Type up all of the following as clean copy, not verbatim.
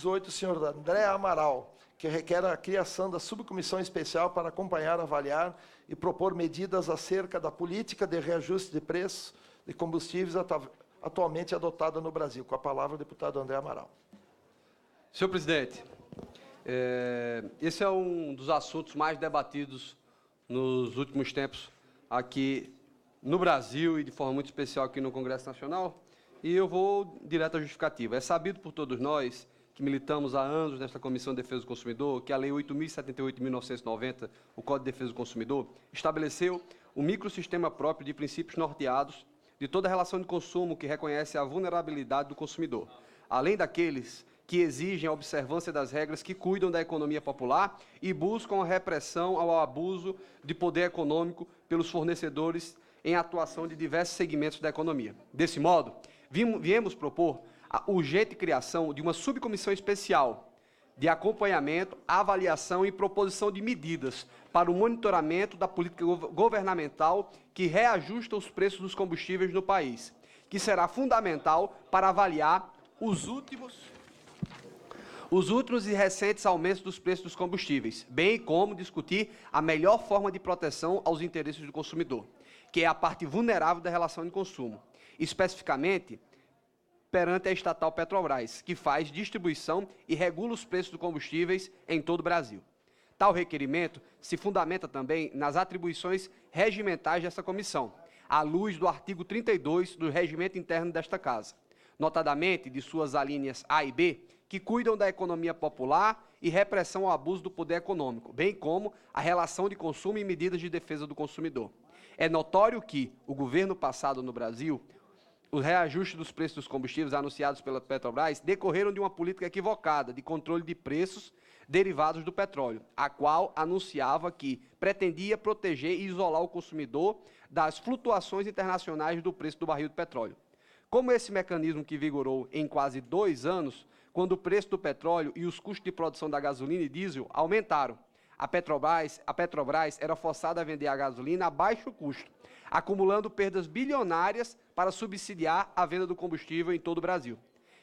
18, senhor André Amaral, que requer a criação da subcomissão especial para acompanhar, avaliar e propor medidas acerca da política de reajuste de preços de combustíveis atualmente adotada no Brasil. Com a palavra, o deputado André Amaral. Senhor presidente, esse é um dos assuntos mais debatidos nos últimos tempos aqui no Brasil e de forma muito especial aqui no Congresso Nacional, e eu vou direto à justificativa. É sabido por todos nós que militamos há anos nesta Comissão de Defesa do Consumidor, que a Lei 8.078 de 1990, o Código de Defesa do Consumidor, estabeleceu um microsistema próprio de princípios norteados de toda a relação de consumo que reconhece a vulnerabilidade do consumidor, além daqueles que exigem a observância das regras que cuidam da economia popular e buscam a repressão ao abuso de poder econômico pelos fornecedores em atuação de diversos segmentos da economia. Desse modo, viemos propor a urgente criação de uma subcomissão especial de acompanhamento, avaliação e proposição de medidas para o monitoramento da política governamental que reajusta os preços dos combustíveis no país, que será fundamental para avaliar os últimos e recentes aumentos dos preços dos combustíveis, bem como discutir a melhor forma de proteção aos interesses do consumidor, que é a parte vulnerável da relação de consumo, especificamente perante a estatal Petrobras, que faz distribuição e regula os preços dos combustíveis em todo o Brasil. Tal requerimento se fundamenta também nas atribuições regimentais dessa comissão, à luz do artigo 32 do regimento interno desta Casa, notadamente de suas alíneas A e B, que cuidam da economia popular e repressão ao abuso do poder econômico, bem como a relação de consumo e medidas de defesa do consumidor. É notório que o governo passado no Brasil, os reajustes dos preços dos combustíveis anunciados pela Petrobras decorreram de uma política equivocada de controle de preços derivados do petróleo, a qual anunciava que pretendia proteger e isolar o consumidor das flutuações internacionais do preço do barril de petróleo. Como esse mecanismo que vigorou em quase 2 anos, quando o preço do petróleo e os custos de produção da gasolina e diesel aumentaram, a Petrobras era forçada a vender a gasolina a baixo custo, acumulando perdas bilionárias para subsidiar a venda do combustível em todo o Brasil.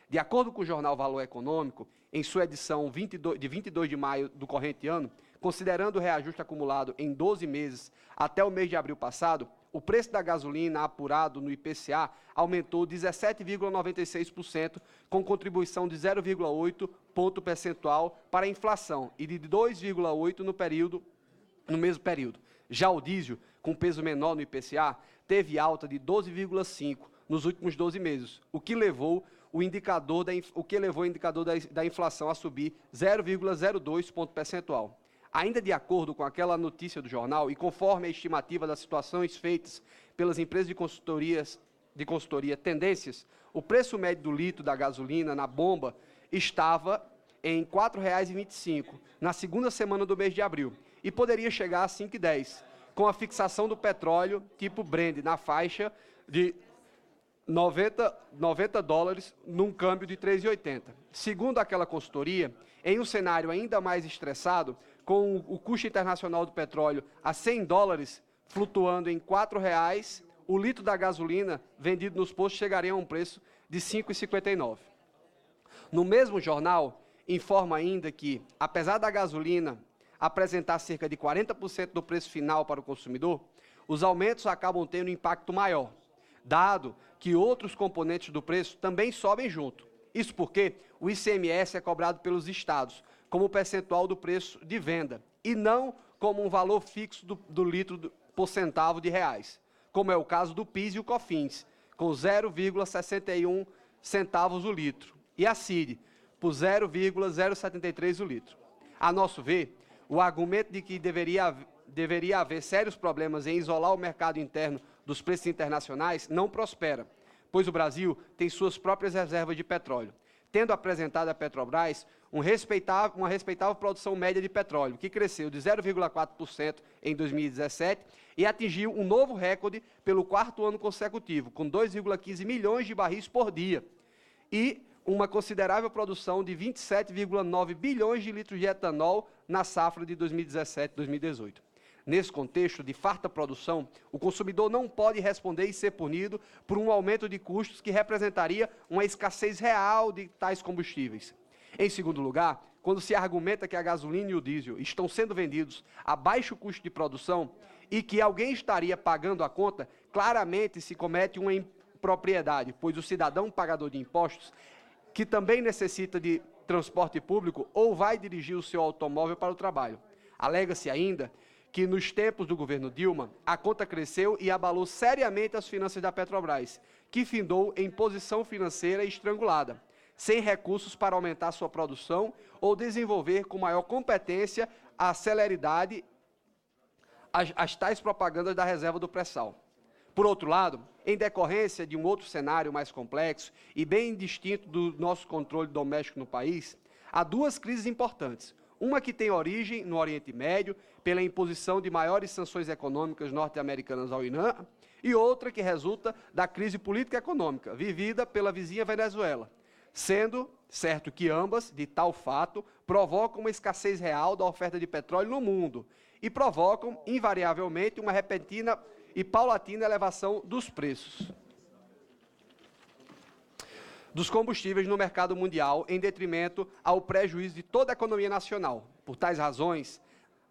De acordo com o jornal Valor Econômico, em sua edição de 22 de maio do corrente ano, considerando o reajuste acumulado em 12 meses até o mês de abril passado, o preço da gasolina apurado no IPCA aumentou 17,96%, com contribuição de 0,8 ponto percentual para a inflação e de 2,8% no mesmo período. Já o diesel, com peso menor no IPCA, teve alta de 12,5% nos últimos 12 meses, o que levou o indicador da inflação a subir 0,02 ponto percentual. Ainda de acordo com aquela notícia do jornal e conforme a estimativa das situações feitas pelas empresas de consultoria Tendências, o preço médio do litro da gasolina na bomba estava em R$ 4,25 na segunda semana do mês de abril e poderia chegar a R$ 5,10, com a fixação do petróleo tipo Brent na faixa de $90 num câmbio de 3,80. Segundo aquela consultoria, em um cenário ainda mais estressado, com o custo internacional do petróleo a $100, flutuando em R$ 4,00, o litro da gasolina vendido nos postos chegaria a um preço de R$ 5,59. No mesmo jornal, informa ainda que, apesar da gasolina apresentar cerca de 40% do preço final para o consumidor, os aumentos acabam tendo um impacto maior, dado que outros componentes do preço também sobem junto. Isso porque o ICMS é cobrado pelos estados, como percentual do preço de venda, e não como um valor fixo do litro por centavo de reais, como é o caso do PIS e o COFINS, com 0,61 centavos o litro, e a CID, por 0,073 o litro. A nosso ver, o argumento de que deveria haver sérios problemas em isolar o mercado interno dos preços internacionais não prospera, pois o Brasil tem suas próprias reservas de petróleo, tendo apresentado à Petrobras uma respeitável produção média de petróleo, que cresceu de 0,4% em 2017 e atingiu um novo recorde pelo 4º ano consecutivo, com 2,15 milhões de barris por dia, e uma considerável produção de 27,9 bilhões de litros de etanol na safra de 2017-2018. Nesse contexto de farta produção, o consumidor não pode responder e ser punido por um aumento de custos que representaria uma escassez real de tais combustíveis. Em segundo lugar, quando se argumenta que a gasolina e o diesel estão sendo vendidos a baixo custo de produção e que alguém estaria pagando a conta, claramente se comete uma impropriedade, pois o cidadão pagador de impostos, que também necessita de transporte público, ou vai dirigir o seu automóvel para o trabalho. Alega-se ainda que nos tempos do governo Dilma, a conta cresceu e abalou seriamente as finanças da Petrobras, que findou em posição financeira estrangulada, sem recursos para aumentar sua produção ou desenvolver com maior competência a celeridade as tais propagandas da reserva do pré-sal. Por outro lado, em decorrência de um outro cenário mais complexo e bem distinto do nosso controle doméstico no país, há duas crises importantes. Uma que tem origem no Oriente Médio, pela imposição de maiores sanções econômicas norte-americanas ao Irã, e outra que resulta da crise política e econômica, vivida pela vizinha Venezuela, sendo certo que ambas, de tal fato, provocam uma escassez real da oferta de petróleo no mundo e provocam, invariavelmente, uma repentina e paulatina elevação dos preços dos combustíveis no mercado mundial, em detrimento ao prejuízo de toda a economia nacional. Por tais razões,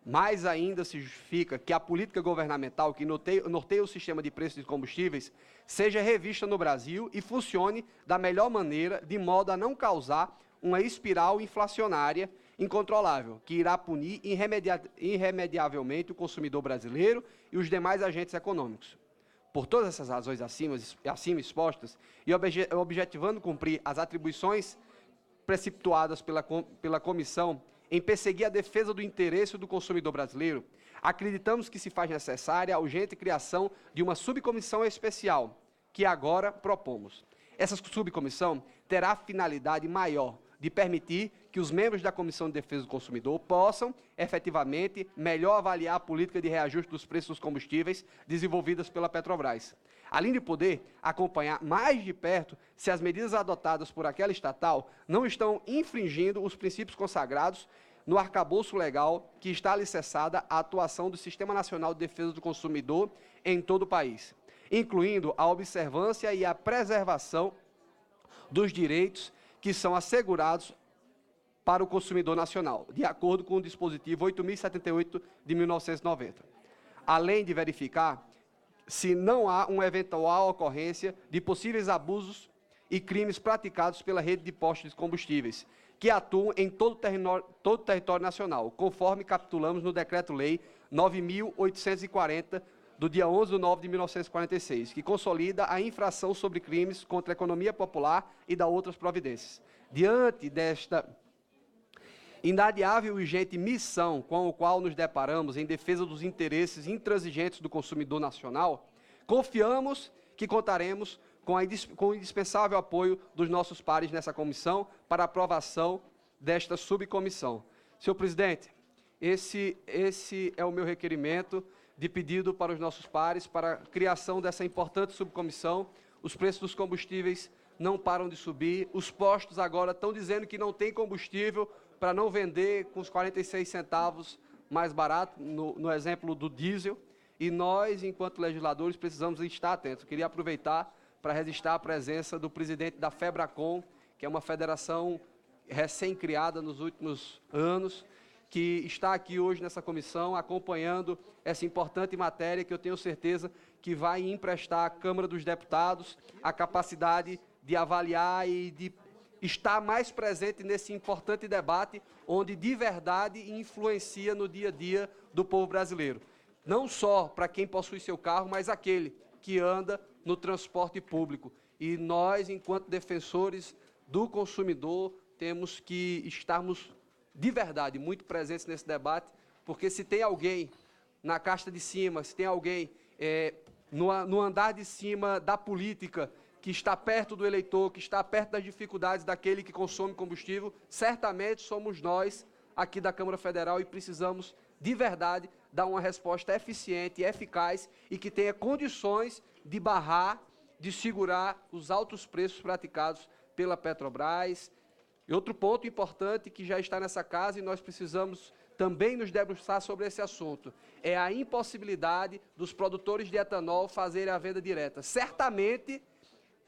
mais ainda se justifica que a política governamental que norteia o sistema de preços de combustíveis seja revista no Brasil e funcione da melhor maneira, de modo a não causar uma espiral inflacionária incontrolável, que irá punir irremediavelmente o consumidor brasileiro e os demais agentes econômicos. Por todas essas razões acima expostas, e objetivando cumprir as atribuições preceptuadas pela comissão em perseguir a defesa do interesse do consumidor brasileiro, acreditamos que se faz necessária a urgente criação de uma subcomissão especial, que agora propomos. Essa subcomissão terá a finalidade maior de permitir que os membros da Comissão de Defesa do Consumidor possam, efetivamente, melhor avaliar a política de reajuste dos preços dos combustíveis desenvolvidas pela Petrobras, além de poder acompanhar mais de perto se as medidas adotadas por aquela estatal não estão infringindo os princípios consagrados no arcabouço legal que está alicerçada a atuação do Sistema Nacional de Defesa do Consumidor em todo o país, incluindo a observância e a preservação dos direitos que são assegurados para o consumidor nacional, de acordo com o dispositivo 8.078 de 1990. Além de verificar se não há uma eventual ocorrência de possíveis abusos e crimes praticados pela rede de postos de combustíveis, que atuam em todo o território nacional, conforme capitulamos no Decreto-Lei 9.840, do dia 11 de 9 de 1946, que consolida a infração sobre crimes contra a economia popular e da outras providências. Diante desta inadiável e urgente missão com a qual nos deparamos em defesa dos interesses intransigentes do consumidor nacional, confiamos que contaremos com o indispensável apoio dos nossos pares nessa comissão para a aprovação desta subcomissão. Senhor presidente, esse é o meu requerimento de pedido para os nossos pares para a criação dessa importante subcomissão. Os preços dos combustíveis não param de subir, os postos agora estão dizendo que não tem combustível para não vender com os 46 centavos mais barato, no exemplo do diesel, e nós, enquanto legisladores, precisamos estar atentos. Eu queria aproveitar para registrar a presença do presidente da FEBRACON, que é uma federação recém-criada nos últimos anos, que está aqui hoje nessa comissão acompanhando essa importante matéria que eu tenho certeza que vai emprestar à Câmara dos Deputados a capacidade de avaliar e de estar mais presente nesse importante debate, onde de verdade influencia no dia a dia do povo brasileiro. Não só para quem possui seu carro, mas aquele que anda no transporte público. E nós, enquanto defensores do consumidor, temos que estarmos de verdade muito presentes nesse debate, porque se tem alguém na casta de cima, se tem alguém no andar de cima da política que está perto do eleitor, que está perto das dificuldades daquele que consome combustível, certamente somos nós aqui da Câmara Federal e precisamos de verdade dar uma resposta eficiente e eficaz e que tenha condições de barrar, de segurar os altos preços praticados pela Petrobras. E outro ponto importante que já está nessa casa e nós precisamos também nos debruçar sobre esse assunto, é a impossibilidade dos produtores de etanol fazerem a venda direta. Certamente,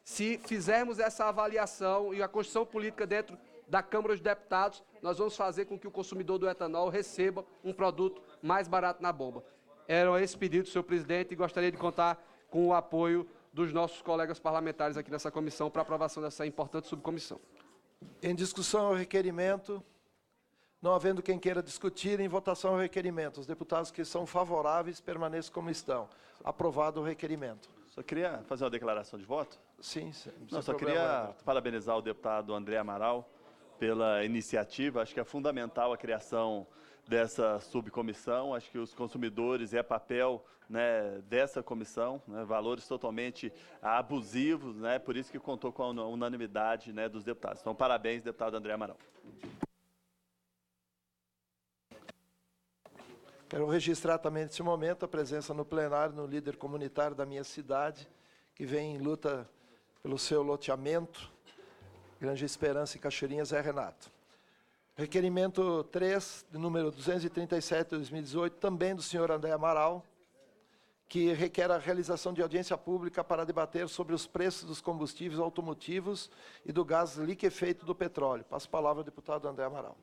se fizermos essa avaliação e a construção política dentro da Câmara dos Deputados, nós vamos fazer com que o consumidor do etanol receba um produto mais barato na bomba. Era esse pedido, senhor presidente, e gostaria de contar com o apoio dos nossos colegas parlamentares aqui nessa comissão para aprovação dessa importante subcomissão. Em discussão o requerimento. Não havendo quem queira discutir, em votação o requerimento. Os deputados que são favoráveis permaneçam como estão. Aprovado o requerimento. Só queria fazer uma declaração de voto. Sim, Não, só queria parabenizar o deputado André Amaral pela iniciativa. Acho que é fundamental a criação dessa subcomissão. Acho que os consumidores é papel, né, dessa comissão, né, valores totalmente abusivos, né, por isso que contou com a unanimidade, né, dos deputados. Então, parabéns, deputado André Amaral. Quero registrar também, nesse momento, a presença no plenário, no líder comunitário da minha cidade, que vem em luta pelo seu loteamento, Grande Esperança e Cachoeirinhas, é Renato. Requerimento 3, de número 237, de 2018, também do senhor André Amaral, que requer a realização de audiência pública para debater sobre os preços dos combustíveis automotivos e do gás liquefeito do petróleo. Passo a palavra ao deputado André Amaral.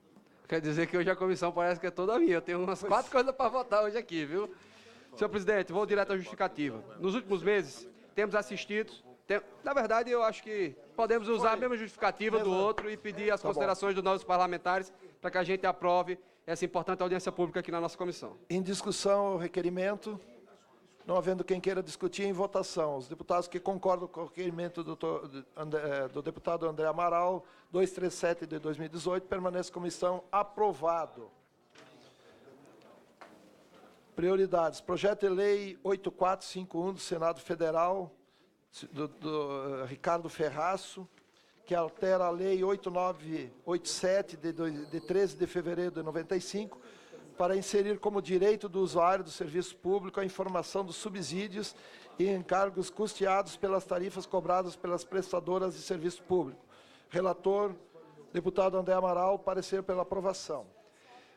Quer dizer que hoje a comissão parece que é toda minha. Eu tenho umas 4 coisas para votar hoje aqui, viu? Senhor presidente, vou direto à justificativa. Nos últimos meses, temos assistido... Na verdade, eu acho que podemos usar a mesma justificativa do outro e pedir as considerações dos nossos parlamentares para que a gente aprove essa importante audiência pública aqui na nossa comissão. Em discussão o requerimento. Não havendo quem queira discutir, em votação. Os deputados que concordam com o requerimento do deputado André Amaral, 237 de 2018, permanece comissão aprovado. Prioridades. Projeto de lei 8451 do Senado Federal, do Ricardo Ferraço, que altera a lei 8987 de 13 de fevereiro de 95, para inserir como direito do usuário do serviço público a informação dos subsídios e encargos custeados pelas tarifas cobradas pelas prestadoras de serviço público. Relator, deputado André Amaral, parecer pela aprovação.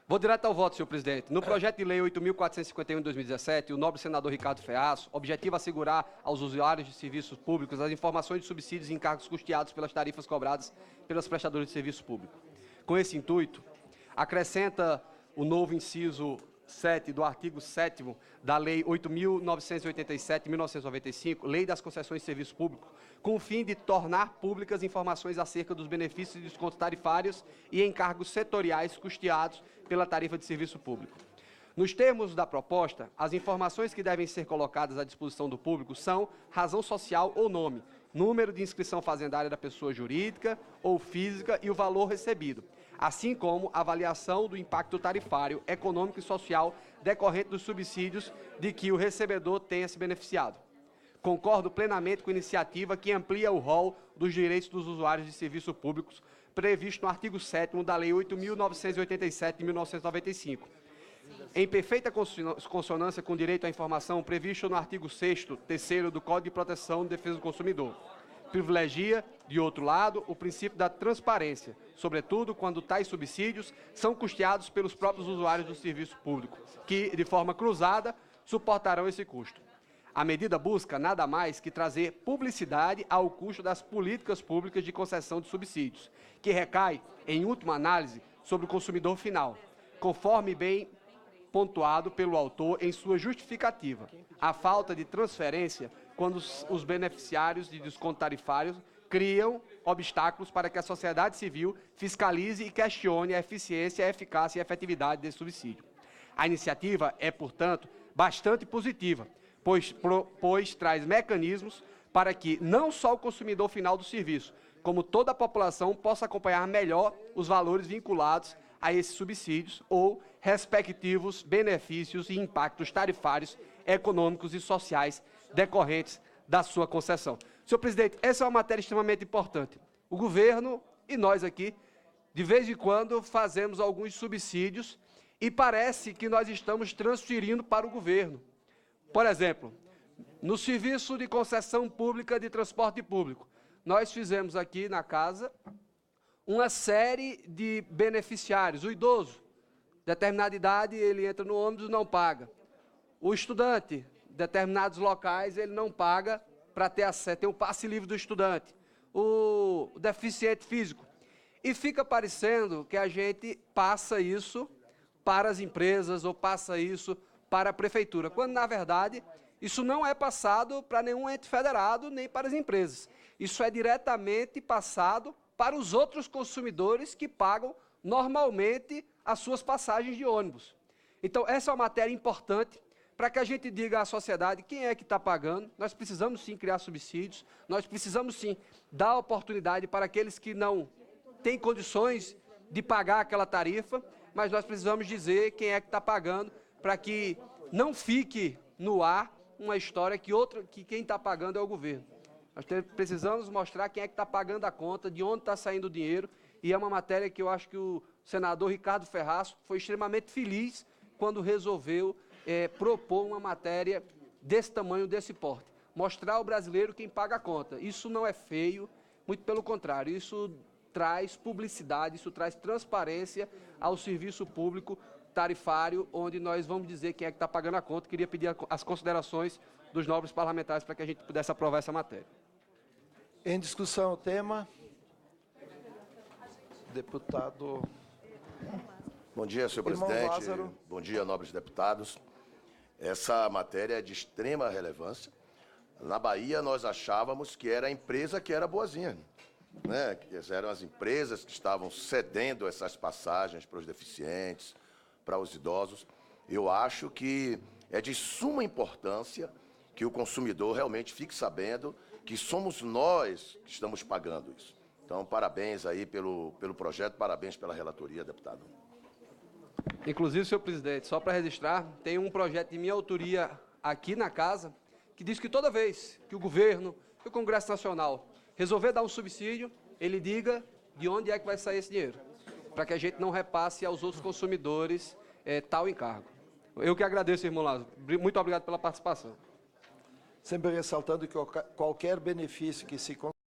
Vou direto ao voto, senhor presidente. No projeto de lei 8.451 de 2017, o nobre senador Ricardo Ferraço objetiva assegurar aos usuários de serviços públicos as informações de subsídios e encargos custeados pelas tarifas cobradas pelas prestadoras de serviço público. Com esse intuito, acrescenta o novo inciso 7 do artigo 7º da Lei 8.987 de 1995, Lei das Concessões de Serviço Público, com o fim de tornar públicas informações acerca dos benefícios e descontos tarifários e encargos setoriais custeados pela tarifa de serviço público. Nos termos da proposta, as informações que devem ser colocadas à disposição do público são razão social ou nome, número de inscrição fazendária da pessoa jurídica ou física e o valor recebido, assim como a avaliação do impacto tarifário, econômico e social decorrente dos subsídios de que o recebedor tenha se beneficiado. Concordo plenamente com a iniciativa que amplia o rol dos direitos dos usuários de serviços públicos previsto no artigo 7º da Lei 8.987 de 1995. Em perfeita consonância com o direito à informação previsto no artigo 6º, 3º do Código de Proteção e Defesa do Consumidor. Privilegia, de outro lado, o princípio da transparência, sobretudo quando tais subsídios são custeados pelos próprios usuários do serviço público, que, de forma cruzada, suportarão esse custo. A medida busca nada mais que trazer publicidade ao custo das políticas públicas de concessão de subsídios, que recai, em última análise, sobre o consumidor final, conforme bem pontuado pelo autor em sua justificativa. A falta de transferência quando os beneficiários de desconto tarifário criam obstáculos para que a sociedade civil fiscalize e questione a eficiência, a eficácia e a efetividade desse subsídio. A iniciativa é, portanto, bastante positiva, pois traz mecanismos para que não só o consumidor final do serviço, como toda a população possa acompanhar melhor os valores vinculados a esses subsídios ou respectivos benefícios e impactos tarifários, econômicos e sociais decorrentes da sua concessão. Senhor presidente, essa é uma matéria extremamente importante. O governo e nós aqui, de vez em quando, fazemos alguns subsídios e parece que nós estamos transferindo para o governo. Por exemplo, no serviço de concessão pública de transporte público, nós fizemos aqui na casa uma série de beneficiários. O idoso, determinada idade, ele entra no ônibus e não paga. O estudante, determinados locais, ele não paga para ter acesso, tem o passe livre do estudante. O deficiente físico, E fica parecendo que a gente passa isso para as empresas ou passa isso para a prefeitura, quando, na verdade, isso não é passado para nenhum ente federado nem para as empresas. Isso é diretamente passado para os outros consumidores que pagam normalmente as suas passagens de ônibus. Então, essa é uma matéria importante para que a gente diga à sociedade quem é que está pagando. Nós precisamos, sim, criar subsídios, nós precisamos, sim, dar oportunidade para aqueles que não têm condições de pagar aquela tarifa, mas nós precisamos dizer quem é que está pagando para que não fique no ar uma história que quem está pagando é o governo. Nós precisamos mostrar quem é que está pagando a conta, de onde está saindo o dinheiro, e é uma matéria que eu acho que o senador Ricardo Ferraz foi extremamente feliz quando resolveu propor uma matéria desse tamanho, desse porte. Mostrar ao brasileiro quem paga a conta. Isso não é feio, muito pelo contrário, isso traz publicidade, isso traz transparência ao serviço público tarifário, onde nós vamos dizer quem é que está pagando a conta. Queria pedir as considerações dos nobres parlamentares para que a gente pudesse aprovar essa matéria. Em discussão o tema. Deputado... Bom dia, senhor Irmão presidente. Lázaro. Bom dia, nobres deputados. Essa matéria é de extrema relevância. Na Bahia, nós achávamos que era a empresa que era boazinha, né? Que eram as empresas que estavam cedendo essas passagens para os deficientes, para os idosos. Eu acho que é de suma importância que o consumidor realmente fique sabendo que somos nós que estamos pagando isso. Então, parabéns aí pelo projeto, parabéns pela relatoria, deputado. Inclusive, senhor presidente, só para registrar, tem um projeto de minha autoria aqui na casa que diz que toda vez que o governo, que o Congresso Nacional resolver dar um subsídio, ele diga de onde é que vai sair esse dinheiro, para que a gente não repasse aos outros consumidores tal encargo. Eu que agradeço, irmão Lázaro. Muito obrigado pela participação. Sempre ressaltando que qualquer benefício que se